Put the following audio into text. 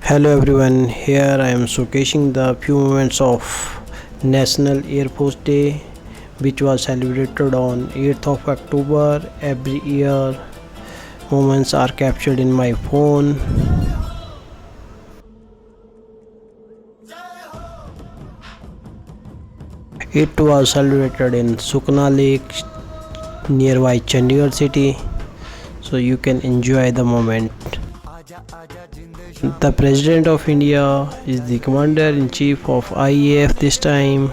Hello everyone, here I am showcasing the few moments of National Air Force Day, which was celebrated on 8th of October every year. Moments are captured in my phone. It was celebrated in Sukhna Lake nearby Chandigarh city, so you can enjoy the moment. The President of India is the Commander in Chief of IAF this time.